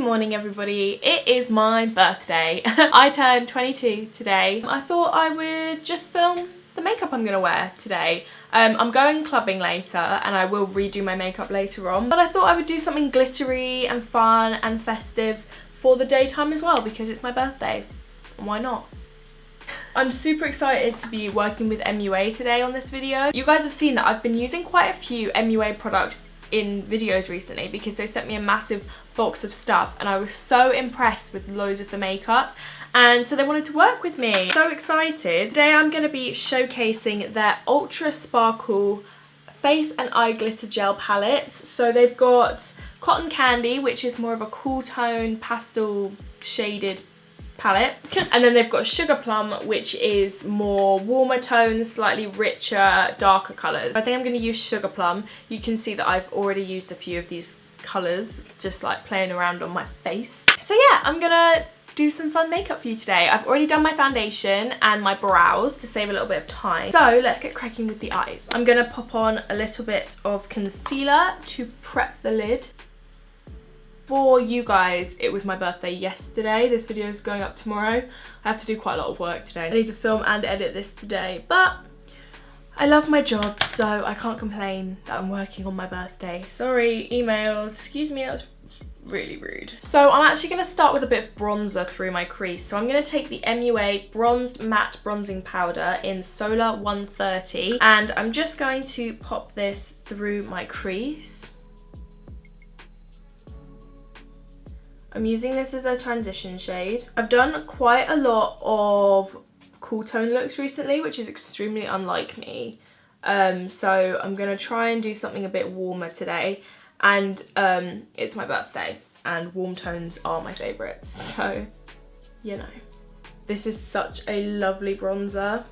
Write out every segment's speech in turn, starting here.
Good morning everybody, it is my birthday. I turned 22 today. I thought I would just film the makeup I'm gonna wear today. I'm going clubbing later and I will redo my makeup later on, but I thought I would do something glittery and fun and festive for the daytime as well because it's my birthday. Why not? I'm super excited to be working with MUA today on this video. You guys have seen that I've been using quite a few MUA products in videos recently because they sent me a massive box of stuff and I was so impressed with loads of the makeup, and so they wanted to work with me. So excited. Today I'm going to be showcasing their Ultra Sparkle Face and Eye Glitter Gel palettes. So they've got Cotton Candy, which is more of a cool tone pastel shaded palette, and then they've got Sugar Plum, which is more warmer tones, slightly richer, darker colours. I think I'm going to use Sugar Plum. You can see that I've already used a few of these colours just like playing around on my face. So yeah, I'm gonna do some fun makeup for you today. I've already done my foundation and my brows to save a little bit of time. So let's get cracking with the eyes. I'm gonna pop on a little bit of concealer to prep the lid. For you guys, it was my birthday yesterday. This video is going up tomorrow. I have to do quite a lot of work today. I need to film and edit this today, but I love my job, so I can't complain that I'm working on my birthday. Sorry, emails. Excuse me, that was really rude. So I'm actually going to start with a bit of bronzer through my crease. So I'm going to take the MUA Bronzed Matte Bronzing Powder in Solar 130, and I'm just going to pop this through my crease. I'm using this as a transition shade. I've done quite a lot of cool tone looks recently, which is extremely unlike me. So I'm gonna try and do something a bit warmer today. And it's my birthday and warm tones are my favorites. So, you know. This is such a lovely bronzer.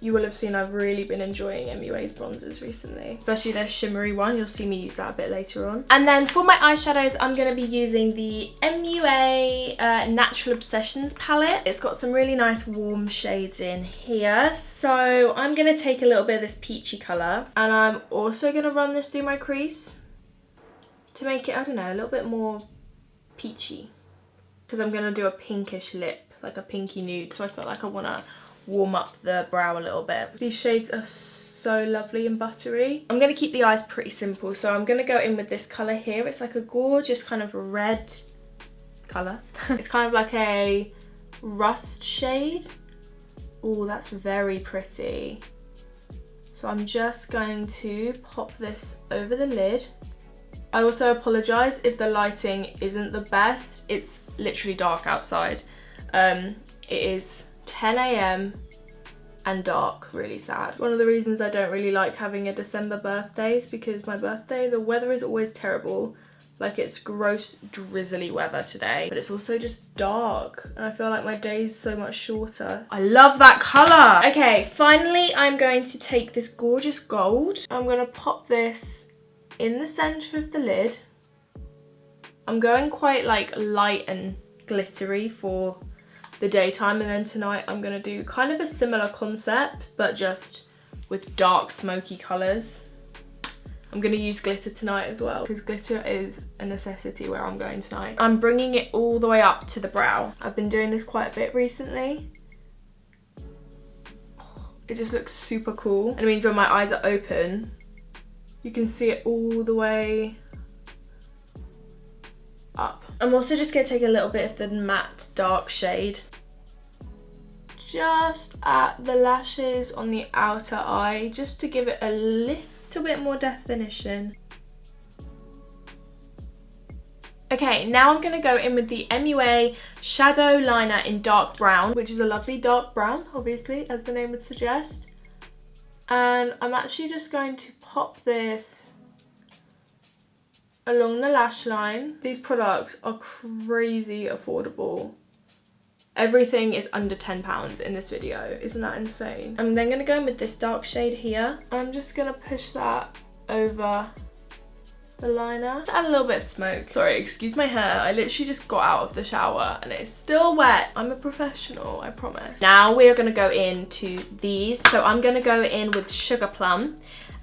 You will have seen I've really been enjoying MUA's bronzers recently, especially their shimmery one. You'll see me use that a bit later on. And then for my eyeshadows, I'm going to be using the MUA Natural Obsessions palette. It's got some really nice warm shades in here. So I'm going to take a little bit of this peachy colour, and I'm also going to run this through my crease to make it, I don't know, a little bit more peachy, because I'm going to do a pinkish lip, like a pinky nude. So I felt like I want to warm up the brow a little bit. These shades are so lovely and buttery. I'm going to keep the eyes pretty simple, so I'm going to go in with this colour here. It's like a gorgeous kind of red colour. It's kind of like a rust shade. Oh, that's very pretty. So I'm just going to pop this over the lid. I also apologise if the lighting isn't the best. It's literally dark outside. It is 10 AM and dark, really sad. One of the reasons I don't really like having a December birthday is because my birthday, the weather is always terrible. Like, it's gross drizzly weather today, but it's also just dark and I feel like my day's so much shorter. I love that colour. Okay, finally I'm going to take this gorgeous gold. I'm going to pop this in the centre of the lid. I'm going quite like light and glittery for the daytime, and then tonight I'm going to do kind of a similar concept but just with dark smoky colours. I'm going to use glitter tonight as well because glitter is a necessity where I'm going tonight. I'm bringing it all the way up to the brow. I've been doing this quite a bit recently. It just looks super cool, and it means when my eyes are open you can see it all the way up. I'm also just going to take a little bit of the matte dark shade just at the lashes on the outer eye, just to give it a little bit more definition. Okay, now I'm going to go in with the MUA Shadow Liner in dark brown, which is a lovely dark brown, obviously, as the name would suggest. And I'm actually just going to pop this along the lash line. These products are crazy affordable. Everything is under £10 in this video. Isn't that insane? I'm then going to go in with this dark shade here. I'm just going to push that over the liner. Add a little bit of smoke. Sorry, excuse my hair. I literally just got out of the shower and it's still wet. I'm a professional, I promise. Now we are going to go into these. So I'm going to go in with Sugar Plum,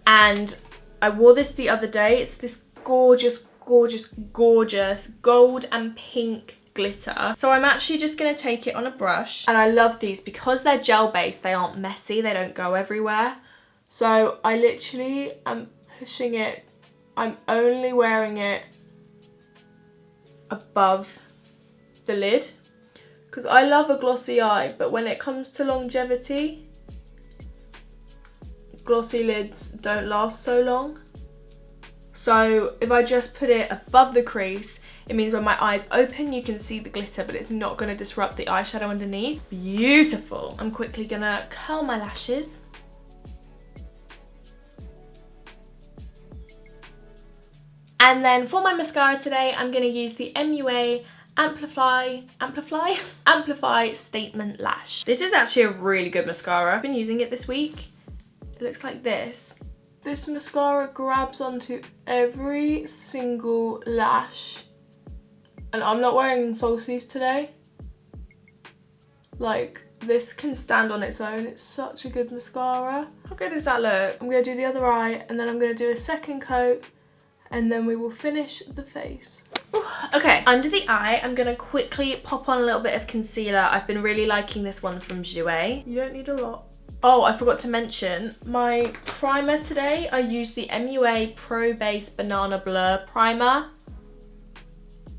and I wore this the other day. It's this gorgeous gorgeous, gorgeous gold and pink glitter. So I'm actually just going to take it on a brush. And I love these because they're gel based. They aren't messy. They don't go everywhere. So I literally am pushing it. I'm only wearing it above the lid because I love a glossy eye, but when it comes to longevity, glossy lids don't last so long. So if I just put it above the crease, it means when my eyes open you can see the glitter, but it's not going to disrupt the eyeshadow underneath. Beautiful. I'm quickly gonna curl my lashes. And then for my mascara today, I'm going to use the MUA Amplify Statement Lash. This is actually a really good mascara. I've been using it this week. It looks like this. This mascara grabs onto every single lash. And I'm not wearing falsies today. Like, this can stand on its own. It's such a good mascara. How good does that look? I'm going to do the other eye and then I'm going to do a second coat. And then we will finish the face. Ooh, okay, under the eye, I'm going to quickly pop on a little bit of concealer. I've been really liking this one from Jouer. You don't need a lot. Oh, I forgot to mention, my primer today, I used the MUA Pro Base Banana Blur Primer.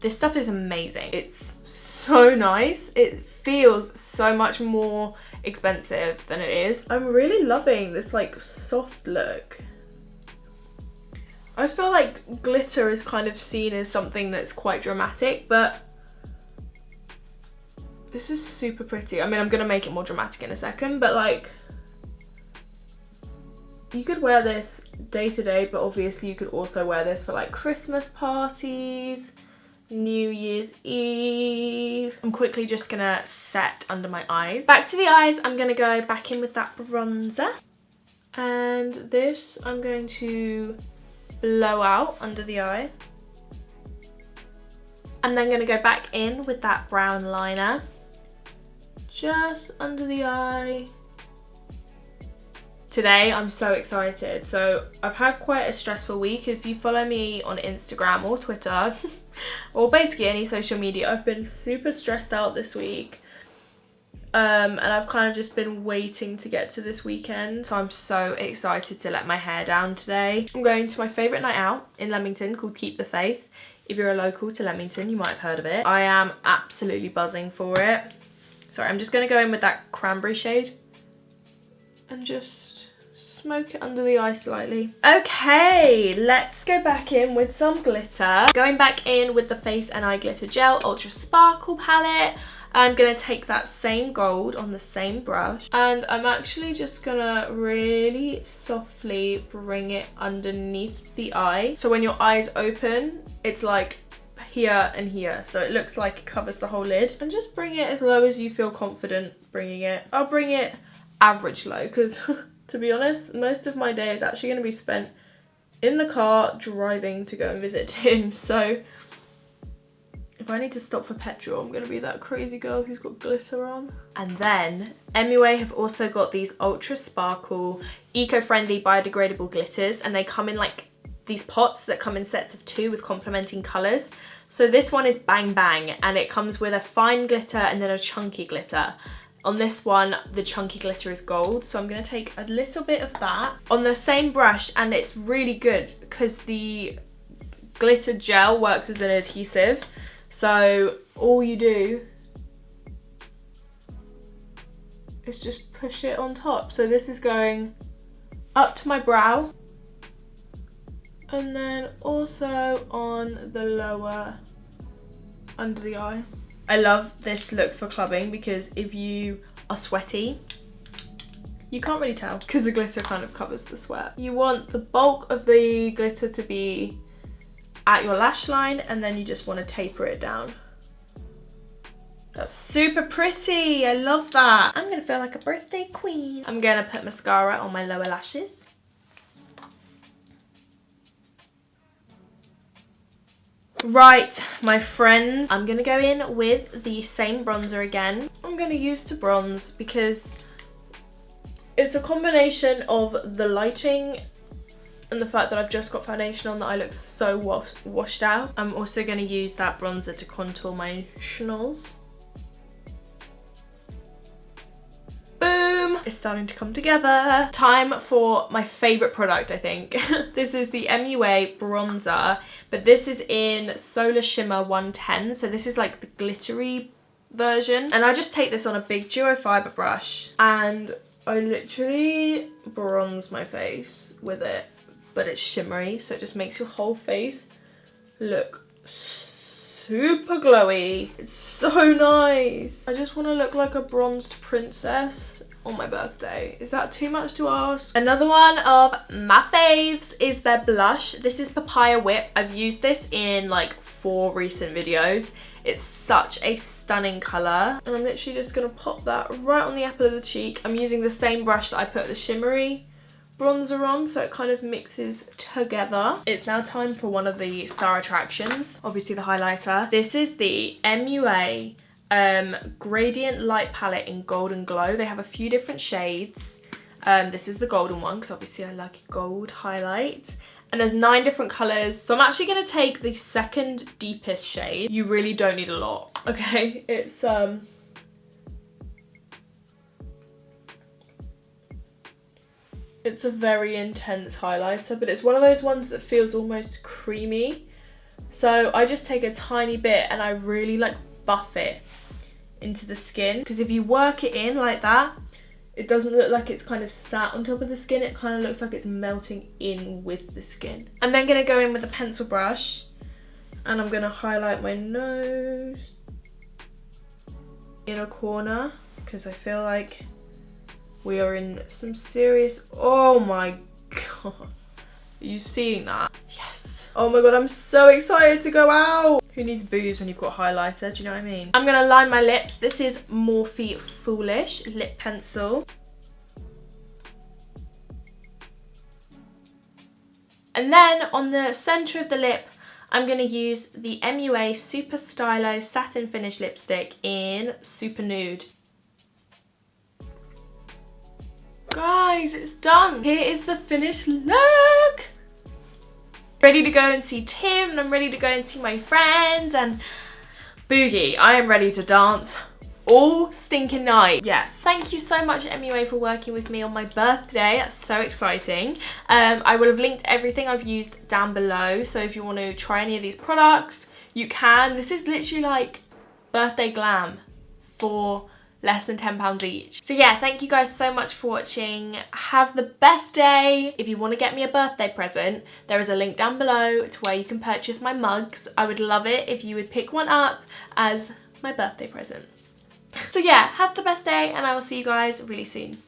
This stuff is amazing. It's so nice. It feels so much more expensive than it is. I'm really loving this like soft look. I just feel like glitter is kind of seen as something that's quite dramatic, but this is super pretty. I mean, I'm going to make it more dramatic in a second, but like, you could wear this day to day, but obviously you could also wear this for like Christmas parties, New Year's Eve. I'm quickly just going to set under my eyes. Back to the eyes, I'm going to go back in with that bronzer. And this I'm going to blow out under the eye. I'm then going to go back in with that brown liner just under the eye. Today I'm so excited. So I've had quite a stressful week. If you follow me on Instagram or Twitter or basically any social media, I've been super stressed out this week. And I've kind of just been waiting to get to this weekend. So I'm so excited to let my hair down today. I'm going to my favourite night out in Leamington called Keep the Faith. If you're a local to Leamington, you might have heard of it. I am absolutely buzzing for it. Sorry, I'm just going to go in with that cranberry shade and just smoke it under the eye slightly. Okay, let's go back in with some glitter. Going back in with the Face and Eye Glitter Gel Ultra Sparkle palette. I'm going to take that same gold on the same brush and I'm actually just going to really softly bring it underneath the eye. So when your eyes open, it's like here and here. So it looks like it covers the whole lid. And just bring it as low as you feel confident bringing it. I'll bring it average low because to be honest, most of my day is actually going to be spent in the car driving to go and visit Tim. So if I need to stop for petrol, I'm going to be that crazy girl who's got glitter on. And then MUA have also got these ultra sparkle, eco-friendly, biodegradable glitters, and they come in like these pots that come in sets of 2 with complementing colours. So this one is Bang Bang, and it comes with a fine glitter and then a chunky glitter. On this one, the chunky glitter is gold, so I'm going to take a little bit of that on the same brush, and it's really good because the glitter gel works as an adhesive. So all you do is just push it on top. So this is going up to my brow and then also on the lower under the eye. I love this look for clubbing because if you are sweaty, you can't really tell because the glitter kind of covers the sweat. You want the bulk of the glitter to be at your lash line and then you just want to taper it down. That's super pretty. I love that. I'm going to feel like a birthday queen. I'm going to put mascara on my lower lashes. Right, my friends, I'm going to go in with the same bronzer again. I'm going to use to bronze because it's a combination of the lighting and the fact that I've just got foundation on that I look so washed out. I'm also going to use that bronzer to contour my schnoz. Boom! It's starting to come together. Time for my favourite product, I think. This is the MUA bronzer, but this is in Solar Shimmer 110, so this is like the glittery version. And I just take this on a big duo fibre brush and I literally bronze my face with it, but it's shimmery, so it just makes your whole face look super glowy. It's so nice. I just want to look like a bronzed princess on my birthday. Is that too much to ask? Another one of my faves is their blush. This is Papaya Whip. I've used this in like 4 recent videos. It's such a stunning colour, and I'm literally just going to pop that right on the apple of the cheek. I'm using the same brush that I put the shimmery bronzer on, so it kind of mixes together. It's now time for one of the star attractions, obviously the highlighter. This is the MUA Gradient Light Palette in Golden Glow. They have a few different shades. This is the golden one because obviously I like a gold highlight. And there's 9 different colours. So I'm actually going to take the second deepest shade. You really don't need a lot, okay? It's a very intense highlighter, but it's one of those ones that feels almost creamy. So I just take a tiny bit and I really like buff it into the skin. Because if you work it in like that, it doesn't look like it's kind of sat on top of the skin. It kind of looks like it's melting in with the skin. I'm then going to go in with a pencil brush and I'm going to highlight my nose, inner corner, because I feel like we are in some serious... Oh my god. Are you seeing that? Yes. Oh my god, I'm so excited to go out. Who needs booze when you've got highlighter? Do you know what I mean? I'm going to line my lips. This is Morphe Foolish lip pencil. And then on the centre of the lip, I'm going to use the MUA Super Stylo Satin Finish Lipstick in Super Nude. Guys, it's done. Here is the finished look. Ready to go and see Tim, and I'm ready to go and see my friends, and boogie, I am ready to dance all stinking night. Yes. Thank you so much, MUA, for working with me on my birthday. That's so exciting. I will have linked everything I've used down below, so if you want to try any of these products, you can. This is literally like birthday glam for less than £10 each. So yeah, thank you guys so much for watching. Have the best day. If you want to get me a birthday present, there is a link down below to where you can purchase my mugs. I would love it if you would pick one up as my birthday present. So yeah, have the best day and I will see you guys really soon.